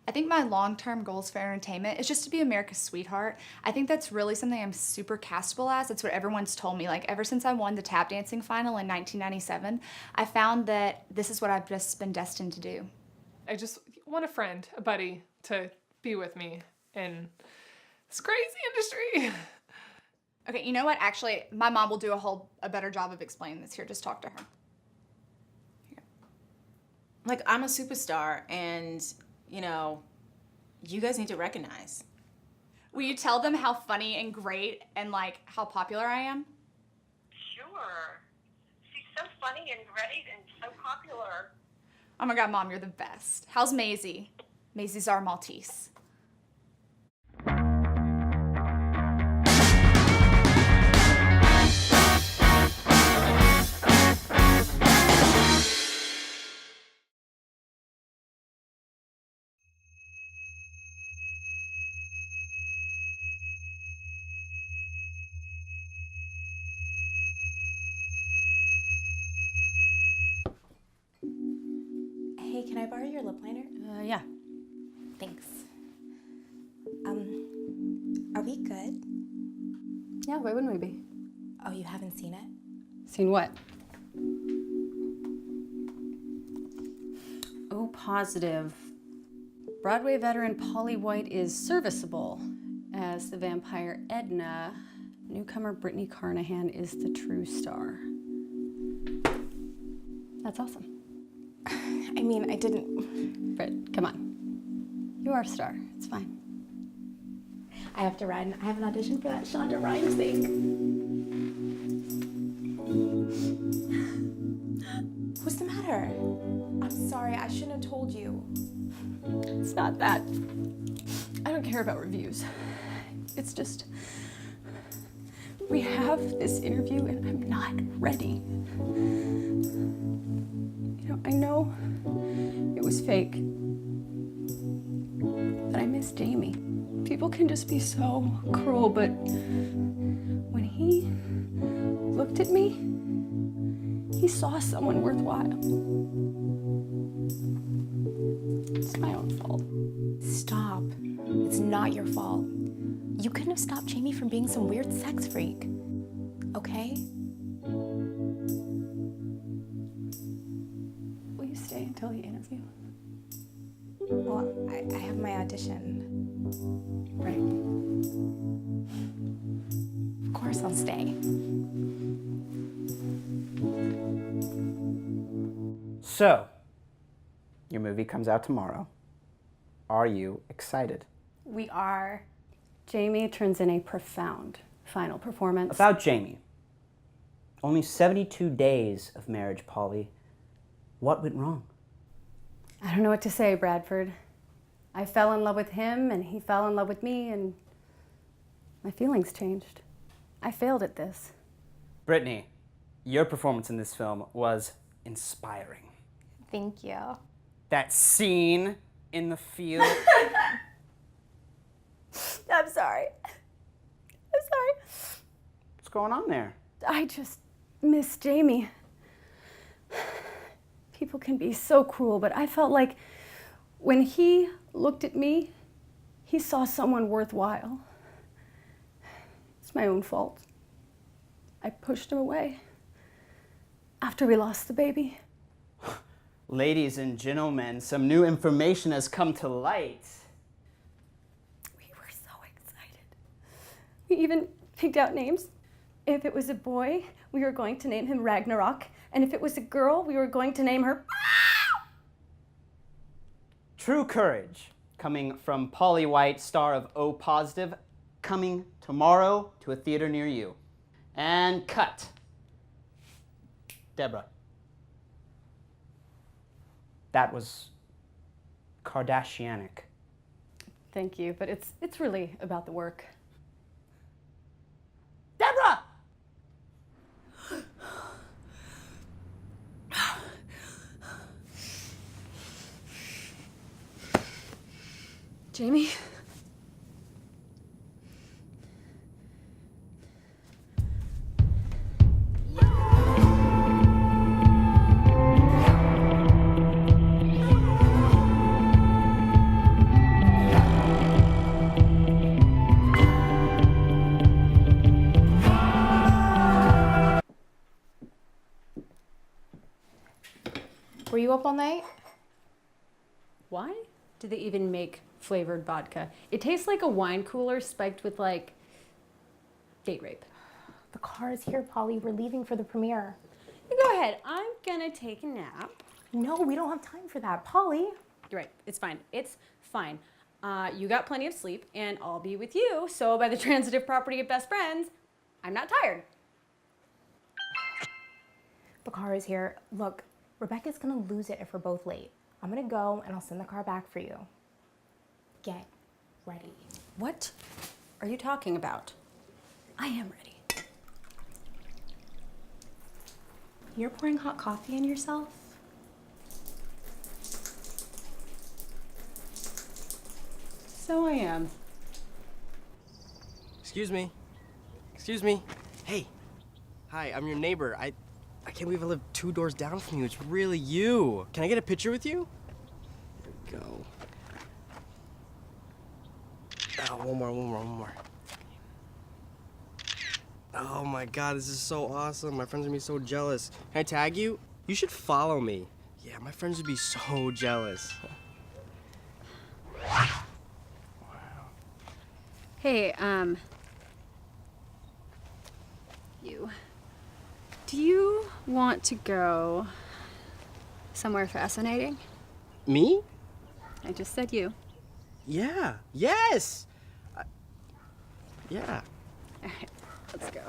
I think my long-term goals for entertainment is just to be America's sweetheart. I think that's really something I'm super castable as. That's what everyone's told me. Like, ever since I won the tap dancing final in 1997, I found that this is what I've just been destined to do. I just want a friend, a buddy, to be with me in this crazy industry. Okay, you know what? Actually, my mom will do a better job of explaining this. Here, just talk to her. Like, I'm a superstar, and, you know, you guys need to recognize. Will you tell them how funny and great and, like, how popular I am? Sure. She's so funny and great and so popular. Oh my God, Mom, you're the best. How's Maisie? Maisie's our Maltese. Hey, can I borrow your lip liner? Yeah. Thanks. Are we good? Yeah, why wouldn't we be? Oh, you haven't seen it? Seen what? O positive. Broadway veteran Polly White is serviceable. As the vampire Edna, newcomer Brittany Carnahan is the true star. That's awesome. I mean, I didn't... Britt, come on. You are a star. It's fine. I have to run. I have an audition for that Shonda Rhimes thing. What's the matter? I'm sorry, I shouldn't have told you. It's not that. I don't care about reviews. It's just... we have this interview and I'm not ready. You know, I know it was fake, but I miss Jamie. People can just be so cruel, but when he looked at me, he saw someone worthwhile. It's my own fault. Stop. It's not your fault. You couldn't have stopped Jamie from being some weird sex freak. Okay? Will you stay until the interview? Well, I have my audition. Right. Of course I'll stay. So, your movie comes out tomorrow. Are you excited? We are. Jamie turns in a profound final performance. About Jamie. Only 72 days of marriage, Polly. What went wrong? I don't know what to say, Bradford. I fell in love with him and he fell in love with me and my feelings changed. I failed at this. Brittany, your performance in this film was inspiring. Thank you. That scene in the field. I'm sorry. I'm sorry. What's going on there? I just miss Jamie. People can be so cruel, but I felt like when he looked at me, he saw someone worthwhile. It's my own fault. I pushed him away after we lost the baby. Ladies and gentlemen, some new information has come to light. We were so excited. We even picked out names. If it was a boy, we were going to name him Ragnarok. And if it was a girl, we were going to name her... True Courage, coming from Polly White, star of O Positive, coming tomorrow to a theater near you. And cut. Deborah. That was Kardashianic. Thank you, but it's really about the work. Deborah! Jamie? you up all night? Why do they even make flavored vodka? It tastes like a wine cooler spiked with, like, date rape. The car is here, Polly. We're leaving for the premiere. You go ahead. I'm gonna take a nap. No, we don't have time for that. Polly. You're right. It's fine. It's fine. You got plenty of sleep, and I'll be with you. So by the transitive property of best friends, I'm not tired. The car is here. Look, Rebecca's gonna lose it if we're both late. I'm gonna go and I'll send the car back for you. Get ready. What are you talking about? I am ready. You're pouring hot coffee on yourself? So I am. Excuse me. Excuse me. Hey. Hi, I'm your neighbor. I can't believe I live 2 doors down from you. It's really you. Can I get a picture with you? Here we go. Oh, one more. Oh my god, this is so awesome. My friends would be so jealous. Can I tag you? You should follow me. Yeah, my friends would be so jealous. Hey, you. Do you want to go somewhere fascinating? Me? I just said you. Yeah. Yes! Yeah. All right, let's go.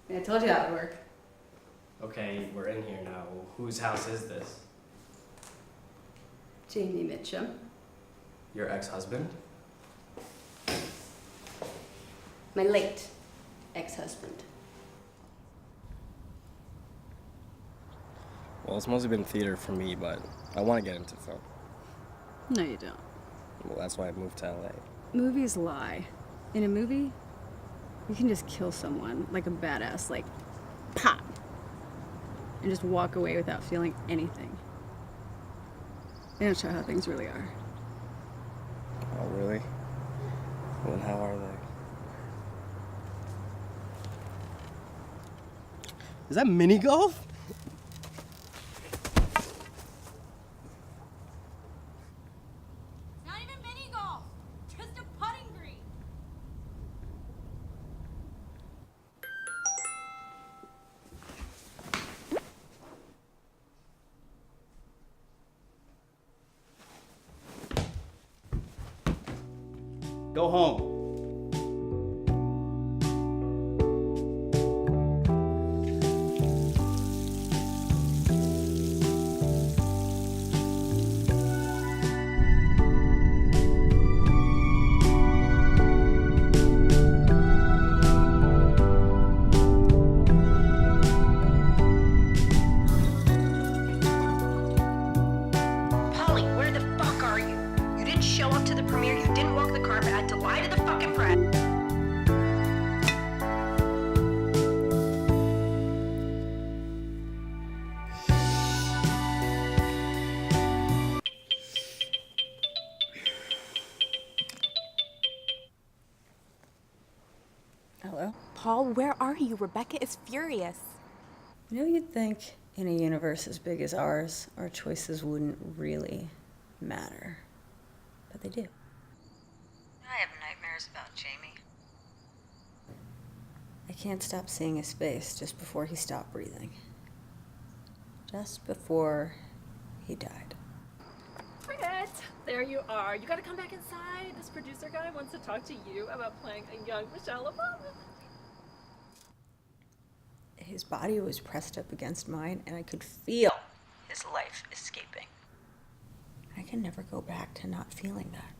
I told you that would work. Okay, we're in here now. Whose house is this? Jamie Mitchum. Your ex-husband? My late ex-husband. Well, it's mostly been theater for me, but I want to get into film. No, you don't. Well, that's why I moved to LA. Movies lie. In a movie, you can just kill someone like a badass, like, pop, and just walk away without feeling anything. They don't show how things really are. Oh, really? Well, then how are they? Is that mini golf? Not even mini golf, just a putting green. Go home. Polly, where the fuck are you? You didn't show up to the premiere, you didn't walk the carpet, I had to lie to the fucking press. Hello? Paul, where are you? Rebecca is furious. You know, you'd think in a universe as big as ours, our choices wouldn't really matter. But they do. I have nightmares about Jamie. I can't stop seeing his face just before he stopped breathing. Just before he died. Britt, there you are. You gotta come back inside. This producer guy wants to talk to you about playing a young Michelle Obama. His body was pressed up against mine, and I could feel his life escaping. I can never go back to not feeling that.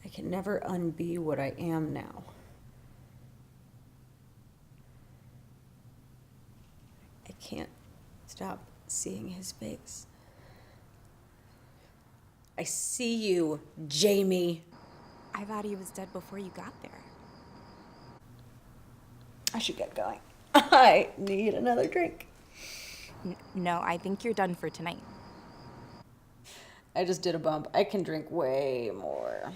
I can never unbe what I am now. I can't stop seeing his face. I see you, Jamie. I thought he was dead before you got there. I should get going. I need another drink. No, I think you're done for tonight. I just did a bump. I can drink way more.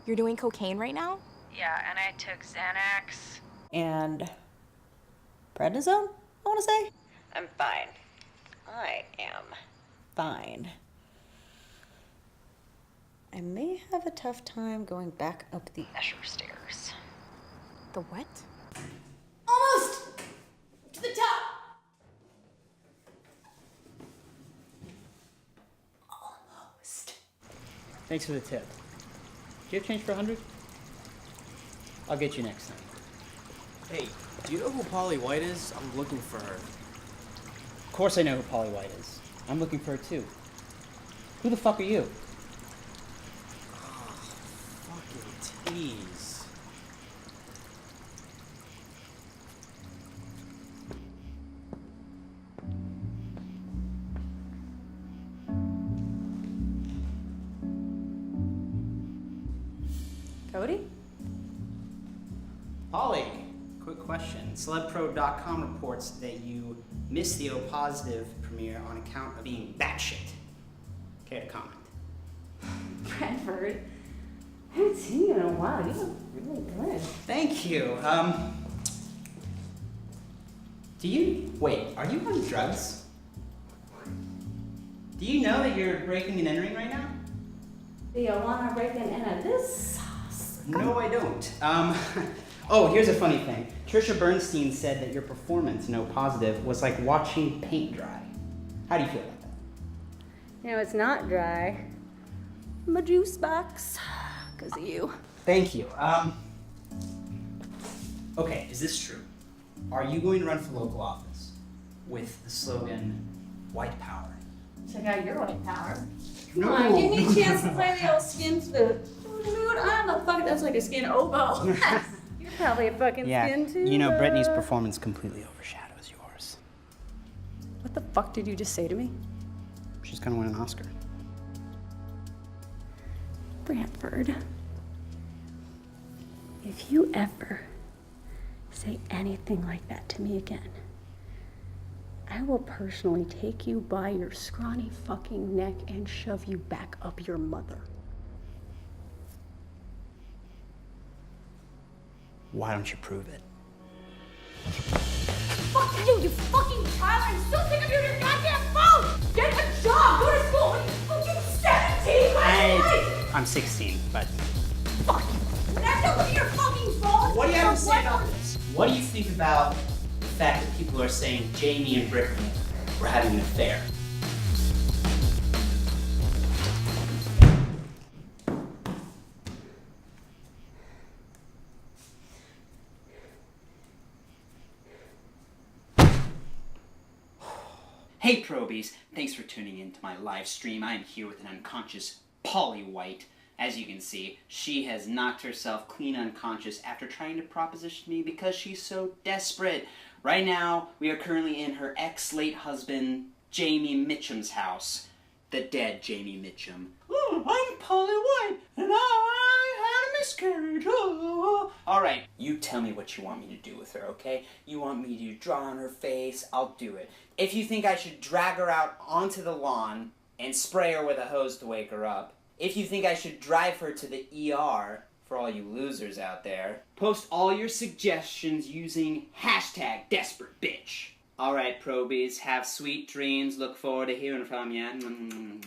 You're doing cocaine right now? Yeah, and I took Xanax. And prednisone, I want to say? I'm fine. I am fine. I may have a tough time going back up the Escher stairs. The what? Almost to the top. Almost. Thanks for the tip. Do you have change for 100? I'll get you next time. Hey, do you know who Polly White is? I'm looking for her. Of course I know who Polly White is. I'm looking for her too. Who the fuck are you? Fucking tease. Cody? Polly, quick question. Celebpro.com reports that you missed the O Positive premiere on account of being batshit. Care to comment? Bradford. I haven't seen you in a while. You look really good. Thank you. Are you on drugs? Do you know that you're breaking and entering right now? Do you want to break and enter this? No, I don't. Oh, here's a funny thing. Trisha Bernstein said that your performance, No Positive, was like watching paint dry. How do you feel about that? You know, it's not dry. My juice box. Because of you. Thank you. Okay, is this true? Are you going to run for local office with the slogan, White Power? Check out your white power. No. Come on, give me a chance to play the old skin flute. Dude, I'm a fucking, that's like a skin oboe. You're probably a fucking skin too. You know, Brittany's performance completely overshadows yours. What the fuck did you just say to me? She's gonna win an Oscar. Bradford, if you ever say anything like that to me again, I will personally take you by your scrawny fucking neck and shove you back up your mother. Why don't you prove it? Fuck you, you fucking child! I'm so sick of you and your goddamn phone! Get a job! Go to school! What are you fucking 17? I'm 16, but... Fuck! Now look at your fucking phone! What do you have to say about this? What do you think about the fact that people are saying Jamie and Brittany were having an affair? Hey probies, thanks for tuning in to my live stream. I am here with an unconscious Polly White. As you can see, she has knocked herself clean unconscious after trying to proposition me because she's so desperate. Right now, we are currently in her ex-late husband, Jamie Mitchum's house. The dead Jamie Mitchum. Oh, I'm Polly White, and I had a miscarriage. Oh. Alright, you tell me what you want me to do with her, okay? You want me to draw on her face? I'll do it. If you think I should drag her out onto the lawn and spray her with a hose to wake her up, if you think I should drive her to the ER, for all you losers out there, post all your suggestions using #DesperateBitch. Alright, probies, have sweet dreams. Look forward to hearing from you.